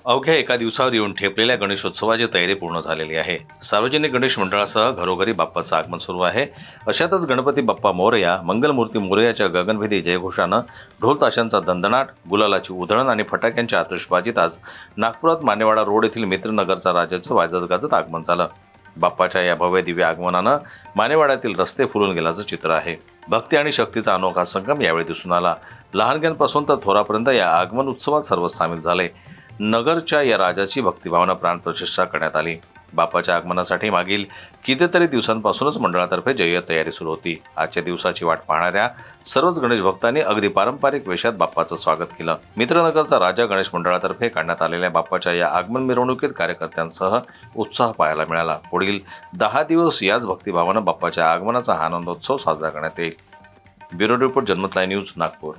अवघ्या एका दिवसावर येऊन ठेपलेल्या गणेशोत्सवाची तयारी पूर्ण झालेली आहे। सार्वजनिक गणेश मंडळासह घरोघरी बाप्पाचं आगमन सुरू आहे। अशातच गणपती बाप्पा मोरया, मंगलमूर्ती मोरयाच्या गगनभेदी जयघोषानं ढोल ताशांचा दणदणाट, गुलालाची उधळण आणि फटाक्यांच्या आतिषबाजीत आज नागपुरात मानेवाडा रोड येथील मित्रनगरचा राजाचं वाजत गाजत आगमन झालं। बाप्पाच्या या भव्य दिव्य आगमनानं मानेवाड्यातील रस्ते फुलून गेल्याचं चित्र आहे। भक्ती आणि शक्तीचा अनोखा संगम यावेळी दिसून आला। लहानग्यांपासून तर थोरापर्यंत या आगमन उत्सवात सर्व सामील झाले। नगरच्या या राजाची भक्तिभावना प्राणप्रतिष्ठा करण्यात आली। बाप्पाच्या आगमनासाठी मागील कितीतरी दिवसांपासूनच मंडळातर्फे जय्यत तयारी सुरू होती। आजच्या दिवसाची वाट पाहणाऱ्या सर्वच गणेश भक्तांनी अगदी पारंपरिक वेशात बाप्पाचं स्वागत केलं। मित्रनगरचा राजा गणेश मंडळातर्फे काढण्यात आलेल्या बाप्पाच्या या आगमन मिरवणुकीत कार्यकर्त्यांसह उत्साह पाहायला मिळाला। पुढील 10 दिवस याच भक्तिभावानं बाप्पाच्या आगमनाचा आनंदोत्सव साजरा करण्यात येईल। ब्युरो रिपोर्ट, जनमत लाईव्ह न्यूज, नागपूर।